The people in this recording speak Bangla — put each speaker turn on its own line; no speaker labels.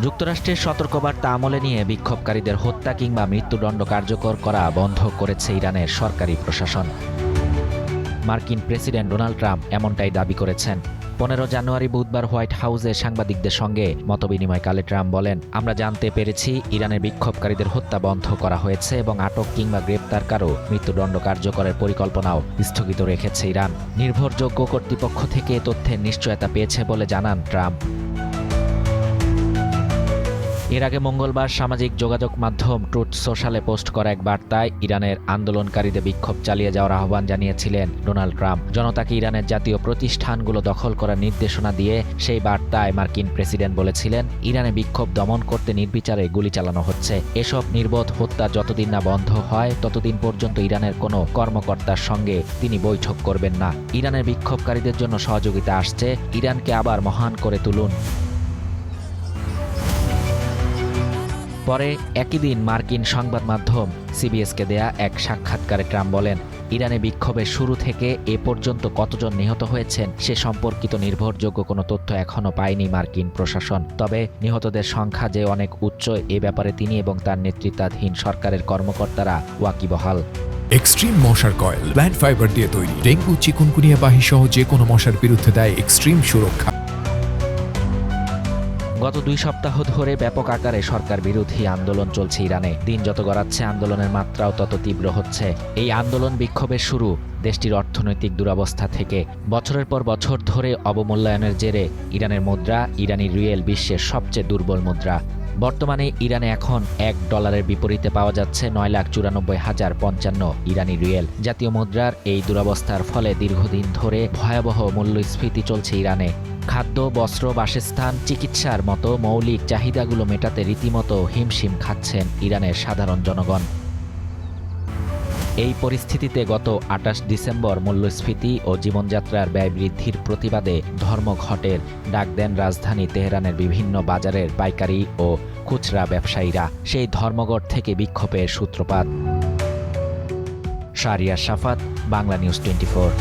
যুক্তরাষ্ট্রের সতর্কবার্তা আমলে নিয়ে বিক্ষোভকারীদের হত্যা কিংবা মৃত্যুদণ্ড কার্যকর করা বন্ধ করেছে ইরানের সরকারি প্রশাসন। মার্কিন প্রেসিডেন্ট ডোনাল্ড ট্রাম্প এমনটাই দাবি করেছেন। 15 জানুয়ারি বুধবার হোয়াইট হাউসে সাংবাদিকদের সঙ্গে মতবিনিময়কালে ট্রাম্প বলেন, আমরা জানতে পেরেছি ইরানের বিক্ষোভকারীদের হত্যা বন্ধ করা হয়েছে এবং আটক কিংবা গ্রেপ্তার কারো মৃত্যুদণ্ড কার্যকরের পরিকল্পনাও স্থগিত রেখেছে ইরান। নির্ভরযোগ্য কর্তৃপক্ষ থেকে তথ্যের নিশ্চয়তা পেয়েছে বলে জানান ট্রাম্প। এর আগে মঙ্গলবার সামাজিক যোগাযোগ মাধ্যম ট্রুথ সোশ্যালে পোস্ট করা এক বার্তায় ইরানের আন্দোলনকারীদের বিক্ষোভ চালিয়ে যাওয়ার আহ্বান জানিয়েছিলেন ডোনাল্ড ট্রাম্প। জনতাকে ইরানের জাতীয় প্রতিষ্ঠানগুলো দখল করার নির্দেশনা দিয়ে সেই বার্তায় মার্কিন প্রেসিডেন্ট বলেছিলেন, ইরানে বিক্ষোভ দমন করতে নির্বিচারে গুলি চালানো হচ্ছে। এসব নির্বোধ হত্যা যতদিন না বন্ধ হয় ততদিন পর্যন্ত ইরানের কোনো কর্মকর্তার সঙ্গে তিনি বৈঠক করবেন না। ইরানের বিক্ষোভকারীদের জন্য সহযোগিতা আসছে, ইরানকে আবার মহান করে তুলুন। পরে একই দিন মার্কিন সংবাদ মাধ্যম সিবিএসকে দেয়া এক সাক্ষাৎকারে ট্রাম্প বলেন, ইরানে বিক্ষোভের শুরু থেকে এ পর্যন্ত কতজন নিহত হয়েছেন সে সম্পর্কিত নির্ভরযোগ্য কোনো তথ্য এখনও পায়নি মার্কিন প্রশাসন। তবে নিহতদের সংখ্যা যে অনেক উচ্চ এ ব্যাপারে তিনি এবং তার নেতৃত্বাধীন সরকারের কর্মকর্তারা ওয়াকিবহাল।
এক্সট্রিম মশার কয়েল প্ল্যান্ট ফাইবার দিয়ে তৈরি, ডেঙ্গু, চিকুনগুনিয়া বাহি সহ যে কোনো মশার বিরুদ্ধে দেয় এক্সট্রিম সুরক্ষা।
গত 2 সপ্তাহ ধরে ব্যাপক আকারে সরকার বিরোধী আন্দোলন চলছে ইরানে। দিন যত গড়াচ্ছে আন্দোলনের মাত্রাও তত তীব্র হচ্ছে। এই আন্দোলন বিক্ষোভের শুরু দেশটির অর্থনৈতিক দুরবস্থা থেকে। বছরের পর বছর ধরে অবমূল্যায়নের জেরে ইরানের মুদ্রা, ইরানি রিয়েল বিশ্বের সবচেয়ে দুর্বল মুদ্রা। বর্তমানে ইরানে এখন $1 বিপরীতে পাওয়া যাচ্ছে 9,94,055 ইরানি রিয়েল। জাতীয় মুদ্রার এই দুরবস্থার ফলে দীর্ঘদিন ধরে ভয়াবহ মূল্যস্ফীতি চলছে ইরানে। খাদ্য, বস্ত্র, বাসস্থান, চিকিৎসার মতো মৌলিক চাহিদাগুলো মেটাতে রীতিমতো হিমশিম খাচ্ছেন ইরানের সাধারণ জনগণ। এই পরিস্থিতিতে গত 28 ডিসেম্বর মূল্যস্ফীতি ও জীবনযাত্রার ব্যয় বৃদ্ধির প্রতিবাদে ধর্মঘটের ডাক দেন রাজধানী তেহরানের বিভিন্ন বাজারের পাইকারি ও খুচরা ব্যবসায়ীরা। সেই ধর্মঘট থেকে বিক্ষোভের সূত্রপাত। শাহরিয়ার শাফাত, বাংলা নিউজ 24।